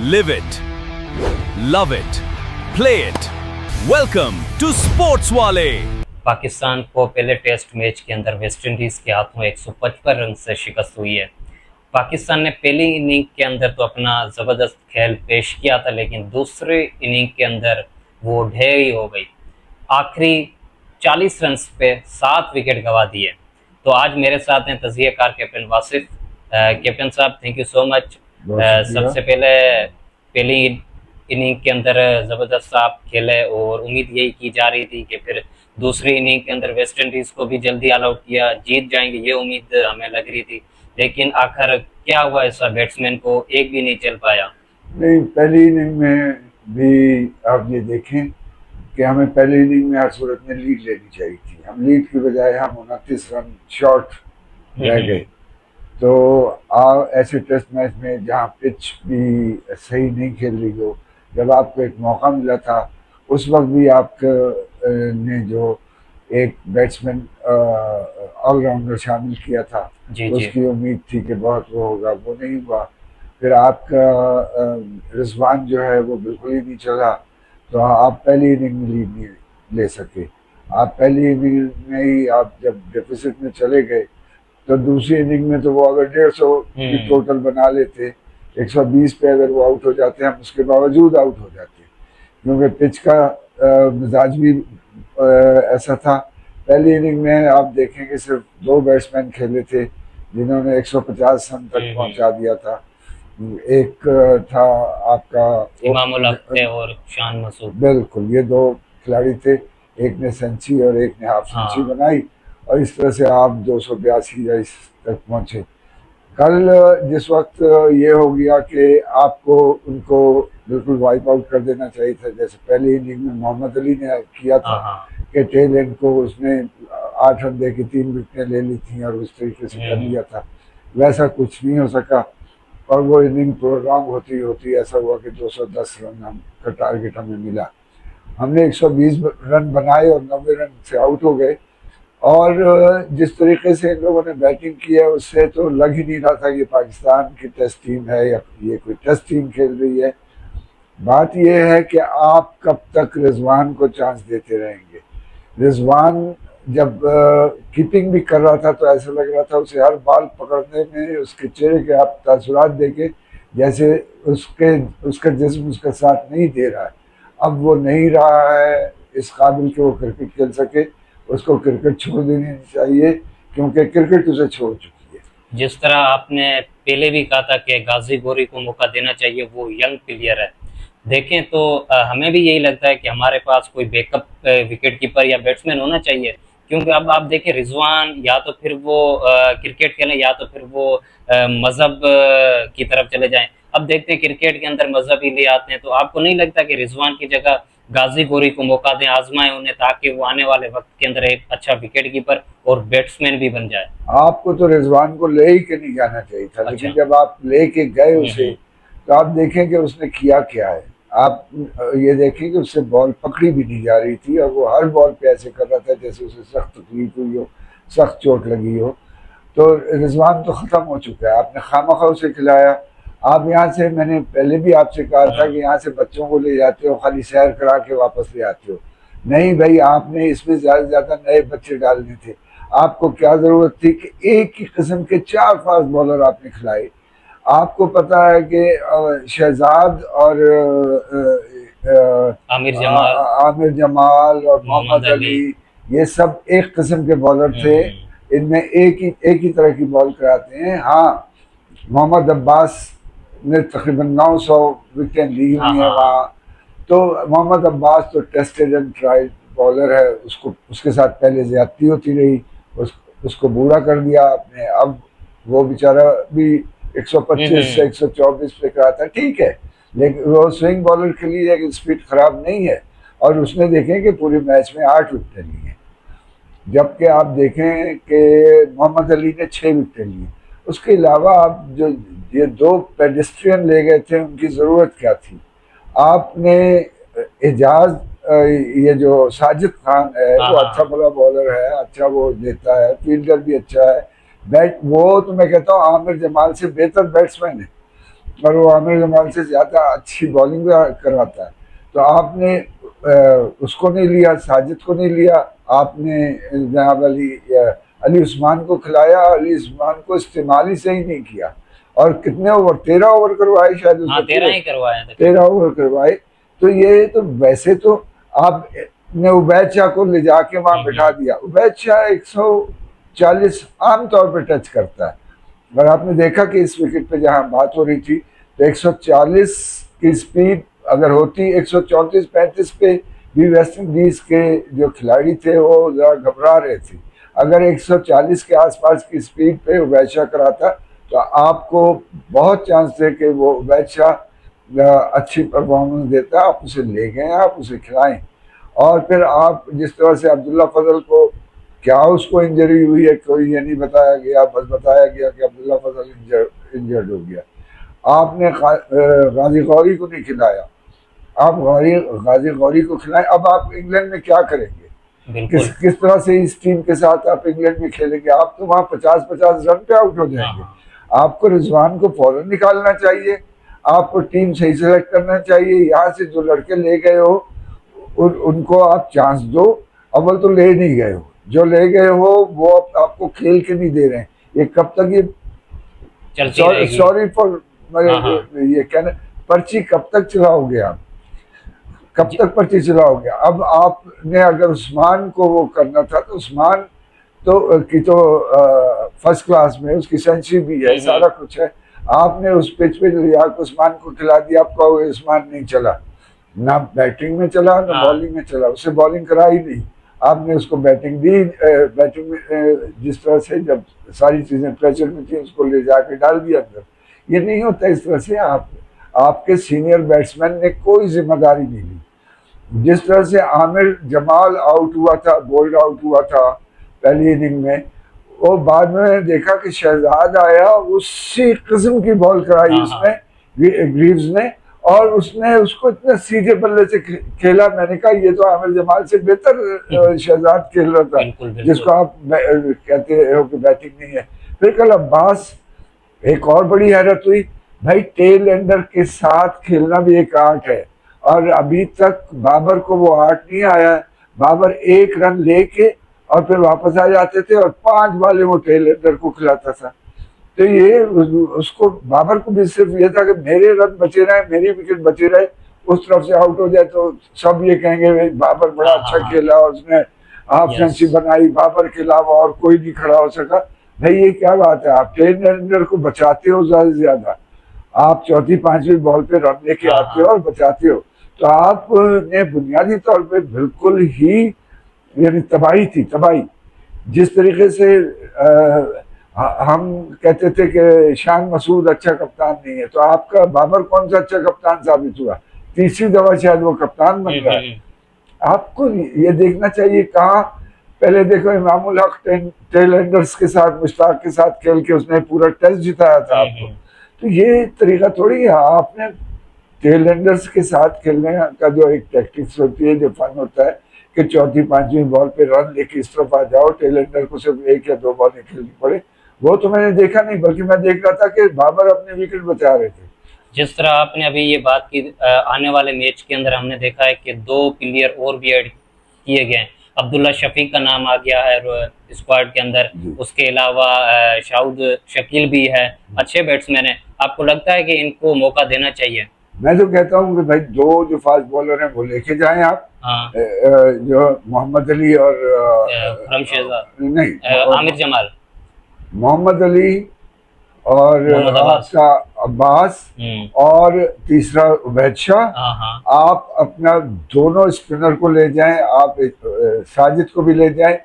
Live it, love it, play it. Welcome to Sports वाले। पाकिस्तान को पहले टेस्ट मैच के अंदर वेस्ट इंडीज के हाथों 155 रन से शिकस्त हुई है। पाकिस्तान ने पहली इनिंग के अंदर तो अपना ज़बरदस्त खेल पेश किया था, लेकिन दूसरी इनिंग के अंदर वो ढेरी हो गई। आखिरी 40 रन पे 7 विकेट गंवा दिए। तो आज मेरे साथ हैं तज़कियाकार कैप्टन वासिफ। कैप्टन साहब, थैंक यू सो मच। सबसे पहली इनिंग के अंदर ज़बरदस्त आप खेले और उम्मीद यही की जा रही थी कि फिर दूसरी इनिंग के अंदर वेस्ट इंडीज़ को भी जल्दी ऑल आउट किया, जीत जाएंगे, ये उम्मीद हमें लग रही थी। लेकिन आखिर क्या हुआ, ऐसा बैट्समैन को एक भी नहीं चल पाया। नहीं, पहली इनिंग में भी आप ये देखें कि हमें पहली इनिंग में हर सूरत में लीड लेनी चाहिए थी। हम लीड की बजाय हम 29 रन शॉर्ट रह गए। तो ऐसे टेस्ट मैच में जहाँ पिच भी सही नहीं खेल रही हो, जब आपको एक मौका मिला था, उस वक्त भी आपके ने जो एक बैट्समैन ऑलराउंडर शामिल किया था, उसकी उम्मीद थी कि बहुत वो होगा, वो नहीं हुआ। फिर आपका रिजवान जो है वो बिल्कुल ही नहीं चला, तो आप पहली इनिंग में लीड नहीं ले सके। आप पहली इनिंग में ही आप जब डेफिसिट में चले गए, तो दूसरी इनिंग में तो वो अगर 150 की टोटल बना लेते, 120 पे अगर वो आउट हो जाते, हम उसके बावजूद आउट हो जाते, क्योंकि पिच का मिजाज भी ऐसा था। पहली इनिंग में आप देखेंगे सिर्फ 2 बैट्समैन खेले थे जिन्होंने 150 रन तक पहुंचा दिया था। एक था आपका इमामुल हक और शान मसूद। बिल्कुल, ये 2 खिलाड़ी थे, एक ने सेंचुरी और एक ने हाफ सेंचुरी बनाई, और इस तरह से आप 282 रन तक पहुंचे। कल जिस वक्त ये हो गया कि आपको उनको बिल्कुल वाइप आउट कर देना चाहिए था, जैसे पहली इनिंग में मोहम्मद अली ने किया था कि टेल एंड को उसने 8 रन दे के 3 विकेटें ले ली थी और उस तरीके से कर लिया था, वैसा कुछ नहीं हो सका। और वो इनिंग प्रोग्राम होती होती ऐसा हुआ कि 210 रन हम का टारगेट हमें मिला। हमने 120 रन बनाए और 90 रन से आउट हो गए। और जिस तरीके से इन लोगों ने बैटिंग की है, उससे तो लग ही नहीं रहा था कि पाकिस्तान की टेस्ट टीम है या ये कोई टेस्ट टीम खेल रही है। बात यह है कि आप कब तक रिजवान को चांस देते रहेंगे। रिजवान जब कीपिंग भी कर रहा था, तो ऐसा लग रहा था उसे हर बॉल पकड़ने में उसके चेहरे के आप तासुरात देखे जैसे उसका जिस्म उसका साथ नहीं दे रहा है। अब वो नहीं रहा है इस काबिल कि वो क्रिकेट खेल सके, उसको क्रिकेट छोड़ देनी चाहिए, क्योंकि क्रिकेट उसे छोड़ चुकी है। जिस तरह आपने पहले भी कहा था कि गाजी गोरी को मौका देना चाहिए, वो यंग प्लेयर है। देखें तो हमें भी यही लगता है कि हमारे पास कोई बैकअप विकेट कीपर या बैट्समैन होना चाहिए, क्योंकि अब आप देखें रिजवान या तो फिर वो क्रिकेट खेलें या तो फिर वो मजहब की तरफ चले जाएं। अब देखते हैं क्रिकेट के अंदर मजहब ही ले आते हैं। तो आपको नहीं लगता कि रिजवान की जगह गाजी गोरी को मौका दें, आजमाएं उन्हें, ताकि वो आने वाले वक्त के अंदर एक अच्छा विकेट कीपर और बैट्समैन भी बन जाए? आपको तो रिजवान को ले ही के नहीं जाना चाहिए था। अच्छा। लेकिन जब आप ले के गए उसे, तो आप देखें कि उसने किया क्या है। आप ये देखें कि उससे बॉल पकड़ी भी नहीं जा रही थी, और वो हर बॉल पे ऐसे कर रहा था जैसे उसे सख्त तकलीफ हुई हो, सख्त चोट लगी हो। तो रिजवान तो ख़त्म हो चुका है, आपने खामखा उसे खिलाया। आप यहाँ से, मैंने पहले भी आपसे कहा था कि यहाँ से बच्चों को ले जाते हो, खाली सैर करा के वापस ले आते हो। नहीं भाई, आपने इसमें ज़्यादा से ज़्यादा नए बच्चे डालने थे। आपको क्या ज़रूरत थी कि एक ही किस्म के 4 फास्ट बॉलर आपने खिलाए। आपको पता है कि शहजाद और आमिर जमाल और मोहम्मद अली, ये सब एक किस्म के बॉलर थे। इनमें एक ही तरह की बॉल कराते हैं। हाँ, मोहम्मद अब्बास ने तकरीबन 900 विकेट ली हुई है वहाँ। तो मोहम्मद अब्बास तो टेस्टेड एंड ट्राइड बॉलर है, उसको उसके साथ पहले ज्यादती होती रही, उसको बूढ़ा कर दिया आपने। अब वो बेचारा भी 125 से 124 पे कराता है, ठीक है, लेकिन वो स्विंग बॉलर के लिए एक स्पीड खराब नहीं है। और उसने देखें कि पूरे मैच में 8 विकेट ली हैं, जबकि आप देखें कि मोहम्मद अली ने 6 विकेट ली। उसके अलावा आप जो ये 2 पेडेस्ट्रियन ले गए थे, उनकी ज़रूरत क्या थी? आपने एजाज, ये जो साजिद खान है, वो अच्छा बड़ा बॉलर है, अच्छा वो देता है, फील्डर भी अच्छा है, वो तो मैं कहता हूँ आमिर जमाल से बेहतर बैट्समैन है। और वो आमिर जमाल से ज़्यादा अच्छी बॉलिंग करवाता है। तो आपने उसको नहीं लिया, साजिद को नहीं लिया, आपने जनाब अली उस्मान को खिलाया, अली उस्मान को इस्तेमाल ही सही नहीं किया। और कितने ओवर, 13 ओवर करवाए शायद उसने, हाँ 13 ही करवाए थे। 13 ओवर करवाए। तो ये तो वैसे तो आपने उबैद शाह को ले जाके वहां बिठा दिया। उबैद शाह 140 आमतौर पर टच करता है, और आपने देखा कि इस विकेट पे जहां बात हो रही थी तो 140 की स्पीड अगर होती, 134-35 पे भी वेस्ट इंडीज के जो खिलाड़ी थे वो जरा घबरा रहे थे। अगर 140 के आसपास की स्पीड पे उबैद शाह कराता तो आपको बहुत चांस थे कि वो उबैद शाह अच्छी परफॉर्मेंस देता। आप उसे ले गए, आप उसे खिलाएं। और फिर आप जिस तरह से अब्दुल्ला फजल को, क्या उसको इंजरी हुई है कोई ये नहीं बताया गया, बस बताया गया कि अब्दुल्ला फजल इंजर्ड हो गया। आपने गाजी गौरी को नहीं खिलाया, आप गाजी गौरी को खिलाएं। अब आप इंग्लैंड में क्या करेंगे, किस तरह से इस टीम के साथ आप इंग्लैंड में खेलेंगे? आप तो वहां 50-50 रन पे आउट हो जाएंगे। आपको रिजवान को फौरन निकालना चाहिए, आपको टीम सही सेलेक्ट करना चाहिए। यहाँ से जो लड़के ले गए हो उनको आप चांस दो। अव्वल तो ले नहीं गए हो, जो ले गए हो वो आपको खेल के नहीं दे रहे हैं। ये कब तक ये सॉरी फॉर ये कहना, पर्ची कब तक चलाओगे आप, कब तक पर्ची चलाओगे? अब आपने अगर उस्मान को वो करना था तो उस्मान तो फर्स्ट क्लास में, उसकी सेंचुरी भी है, सारा कुछ है। आपने उस पिच पे जाकर उस्मान को खिला दिया। आप कहोगे उस्मान नहीं चला, ना बैटिंग में चला ना बॉलिंग में चला, उससे बॉलिंग कराई नहीं। आपने उसको बैटिंग दी, बैटिंग में जिस तरह से जब सारी चीजें प्रेशर में थी उसको ले जाके डाल दिया अंदर। ये नहीं होता इस तरह से। आपके सीनियर बैट्समैन ने कोई जिम्मेदारी नहीं ली। जिस तरह से आमिर जमाल आउट हुआ था, बोल्ड आउट हुआ था पहली इनिंग में, वो बाद में देखा कि शहजाद आया, उसी किस्म की बॉल कराई उसने, ग्रीव्स ने, और उसने उसको इतने सीधे बल्ले से खेला। मैंने कहा ये तो आमिर जमाल से बेहतर शहजाद खेल रहा था, जिसको आप कहते हो कि बैटिंग नहीं है। फिर कल अब्बास, एक और बड़ी हैरत हुई भाई, टेल एंडर के साथ खेलना भी एक आर्ट है, और अभी तक बाबर को वो आर्ट नहीं आया। बाबर 1 रन लेके और फिर वापस आ जाते थे और 5 बालें वो टेल एंडर को खिलाता था। तो ये उसको, बाबर को भी सिर्फ ये था कि मेरे रन बचे रहे, मेरी विकेट बचे रहे। उस तरफ से आउट हो जाए तो सब ये कहेंगे बाबर बड़ा अच्छा खेला और उसने हाफ सेंचुरी बनाई, बाबर के अलावा और कोई नहीं खड़ा हो सका। भाई ये क्या बात है? आप टेल एंडर को बचाते हो ज्यादा से ज्यादा, आप चौथी 5वीं बॉल पे रन लेके आते हो और बचाते हो। तो आपने बुनियादी तौर पे बिल्कुल ही, यानी तबाही थी, तबाही। जिस तरीके से हम कहते थे कि शान मसूद अच्छा कप्तान नहीं है, तो आपका बाबर कौन सा अच्छा कप्तान साबित हुआ? तीसरी दफा शायद वो कप्तान बन रहा है। आपको ये देखना चाहिए कहाँ, पहले देखो इमामुल हक टेल एंडर्स के साथ, मुश्ताक के साथ खेल के उसने पूरा टेस्ट जिताया था आपको। तो ये तरीका थोड़ी है। आपने टेल एंडर्स के साथ खेलने का जो एक टैक्टिक्स होती है, जो फन होता है कि चौथी 5वीं बॉल पे रन लेके इस तरफ आ जाओ, टेल एंडर को सिर्फ 1 या 2 बॉलें खेलनी पड़े, वो तो मैंने देखा नहीं। बल्कि मैं देख रहा था कि बाबर अपने विकेट बचा रहे थे। जिस तरह आपने अभी ये बात की, आने वाले मैच के अंदर हमने देखा है कि 2 प्लेयर और भी ऐड किए गए। अब्दुल्ला शफीक का नाम आ गया है स्क्वाड के अंदर, उसके अलावा शाउद शकील भी है, अच्छे बैट्समैन है। आपको लगता है कि इनको मौका देना चाहिए? मैं तो कहता हूँ कि भाई 2 जो फास्ट बॉलर हैं वो लेके जाएं आप। जो मोहम्मद अली और आमिर जमाल, मोहम्मद अली और आपका अब्बास और तीसरा उबैद शाह। आप अपना दोनों स्पिनर को ले जाएं, आप साजिद को भी ले जाएं,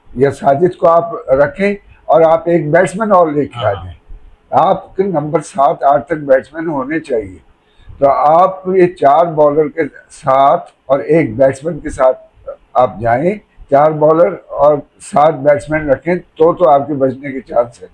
या साजिद को आप रखें और आप एक बैट्समैन और लेके आ जाएं। आपके नंबर 7-8 तक बैट्समैन होने चाहिए। तो आप ये 4 बॉलर के साथ और एक बैट्समैन के साथ आप जाएं, 4 बॉलर और 7 बैट्समैन रखें तो आपके बचने के चांस है।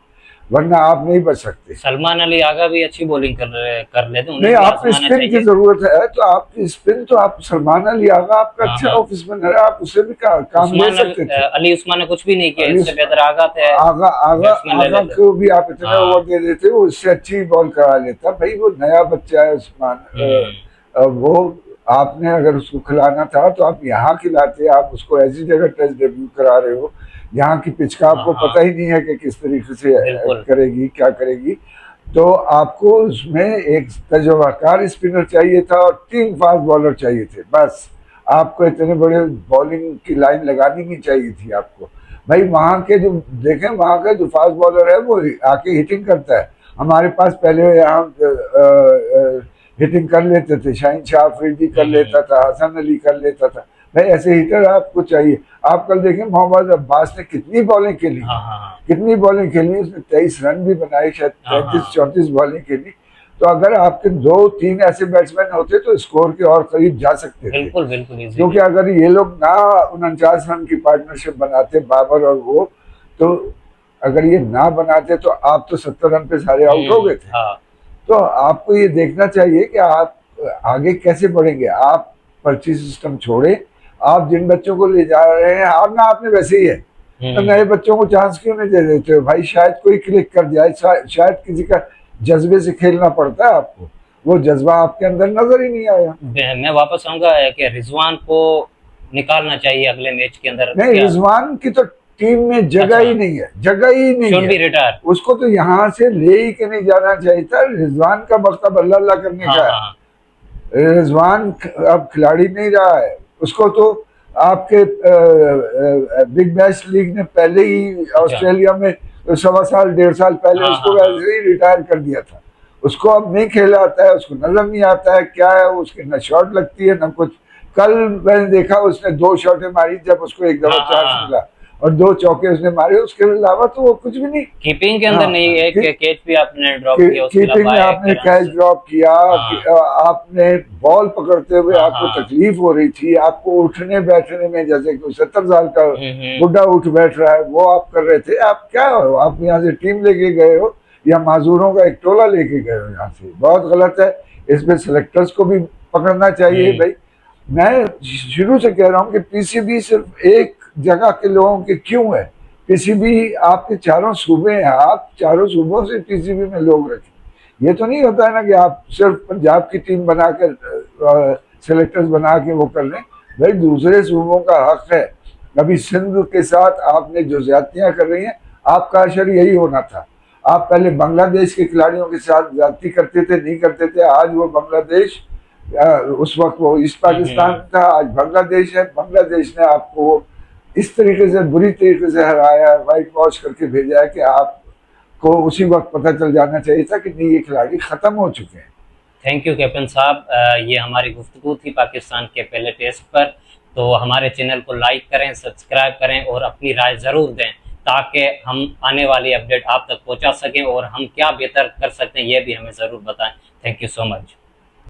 वरना आप नहीं बच सकते। सलमान अली आगा भी अच्छी बॉलिंग कर लेते हैं, नहीं, उन्हें भी आपको आजमाना स्पिन की चाहिए। जरूरत है तो आपकी स्पिन तो आप सलमान अली आगा आपका हाँ, अच्छा हाँ। ऑफ स्पिनर है, आप उससे भी काम ले सकते थे। अली उस्मान ने कुछ भी नहीं किया, अली इससे बेहतर आगा थे। आगा आगा बैट्समैन ले आगा लेते। को भी आप इतना हाँ। ओवर दे देते, वो इससे अच्छी बॉल करा लेता भाई। वो नया बच्चा है उस्मान, वो आपने अगर उसको खिलाना था तो आप यहाँ खिलाते। आप उसको ऐसी जगह टेस्ट डेब्यू करा रहे हो यहाँ की पिच का आपको हाँ, पता ही नहीं है कि किस तरीके से बिल्कुल। करेगी, क्या करेगी। तो आपको उसमें एक तजुर्बाकार स्पिनर चाहिए था और 3 फास्ट बॉलर चाहिए थे, बस। आपको इतने बड़े बॉलिंग की लाइन लगानी नहीं चाहिए थी आपको भाई। वहाँ के जो देखें, वहाँ का जो फास्ट बॉलर है वो आके हिटिंग करता है। हमारे पास पहले यहाँ हिटिंग कर लेते थे, शाहीन शाह अफरीदी कर लेता था, हसन अली कर लेता था भाई। ऐसे हिटर आपको चाहिए। आप कल देखें मोहम्मद अब्बास ने कितनी बॉलिंग खेली, कितनी बॉलिंग खेली, उसने 23 रन भी बनाए, शायद 33-34 बॉलिंग खेली। तो अगर आपके 2-3 ऐसे बैट्समैन होते तो स्कोर के और करीब जा सकते थे। बिल्कुल बिल्कुल, क्योंकि अगर ये लोग ना 49 रन की पार्टनरशिप बनाते, बाबर और वो, तो अगर ये ना बनाते तो आप तो 70 रन पे सारे आउट हो गए थे। तो आपको ये देखना चाहिए कि आप आगे कैसे बढ़ेंगे। आप पर्ची सिस्टम छोड़े, आप जिन बच्चों को ले जा रहे हैं, हारना आपने वैसे ही है, तो नए बच्चों को चांस क्यों नहीं दे देते हो भाई? शायद कोई क्लिक कर जाए, शायद किसी का जज्बे से खेलना पड़ता है आपको, वो जज्बा आपके अंदर नजर ही नहीं आया। मैं वापस आऊंगा कि रिजवान को निकालना चाहिए अगले मैच के अंदर। नहीं, रिजवान की तो टीम में जगह ही नहीं है, जगह ही नहीं है। रिटायर, उसको तो यहाँ से ले ही के नहीं जाना चाहिए था। रिजवान का मकसद अल्लाह अल्लाह करने का है। रिजवान अब खिलाड़ी नहीं रहा है, उसको तो आपके बिग बैश लीग ने पहले ही ऑस्ट्रेलिया में 1.25 साल 1.5 साल पहले उसको वैसे ही रिटायर कर दिया था। उसको अब नहीं खेला आता है, उसको नजर नहीं आता है क्या है, उसकी न शॉट लगती है न कुछ। कल मैंने देखा उसने 2 शॉटें मारी जब उसको एक दफा चांस मिला, और 2 चौके उसने मारे, उसके अलावा तो वो कुछ भी नहीं। कीपिंग के अंदर नहीं, एक कैच भी आपने ड्रॉप किया, कीपिंग में आपने कैच ड्रॉप किया, आपने बॉल पकड़ते हुए आपको तकलीफ हो रही थी, आपको उठने बैठने में जैसे कि 70 साल का बुढ़ा उठ बैठ रहा है वो आप कर रहे थे। आप क्या हो, आप यहाँ से टीम लेके गए हो या माजूरों का एक टोला लेके गए हो यहाँ से? बहुत गलत है। इसमें सिलेक्टर्स को भी पकड़ना चाहिए भाई। मैं शुरू से कह रहा हूँ कि पीसीबी सिर्फ एक जगह के लोगों के क्यों है? पीसीबी आपके चारों सूबे हैं, आप चारों सूबों से पीसीबी में लोग रखें। ये तो नहीं होता है ना कि आप सिर्फ पंजाब की टीम बना कर सिलेक्टर्स बना के वो कर लें। भाई दूसरे सूबों का हक है। अभी सिंध के साथ आपने जो ज्यादतियां कर रही हैं, आपका अशर यही होना था। आप पहले बांग्लादेश के खिलाड़ियों के साथ ज्यादती करते थे, नहीं करते थे। आज वो बांग्लादेश, उस वक्त वो ईस्ट पाकिस्तान था, आज बांग्लादेश है। बांग्लादेश ने आपको इस तरीके से बुरी तरीके से हराया, वाइट वॉश करके भेजा है कि आपको उसी वक्त पता चल जाना चाहिए था कि नहीं, ये खिलाड़ी खत्म हो चुके हैं। थैंक यू कैप्टन साहब, ये हमारी गुफ्तगू थी पाकिस्तान के पहले टेस्ट पर। तो हमारे चैनल को लाइक करें, सब्सक्राइब करें और अपनी राय ज़रूर दें, ताकि हम आने वाली अपडेट आप तक पहुंचा सकें और हम क्या बेहतर कर सकते हैं ये भी हमें ज़रूर बताएं। Thank you so much.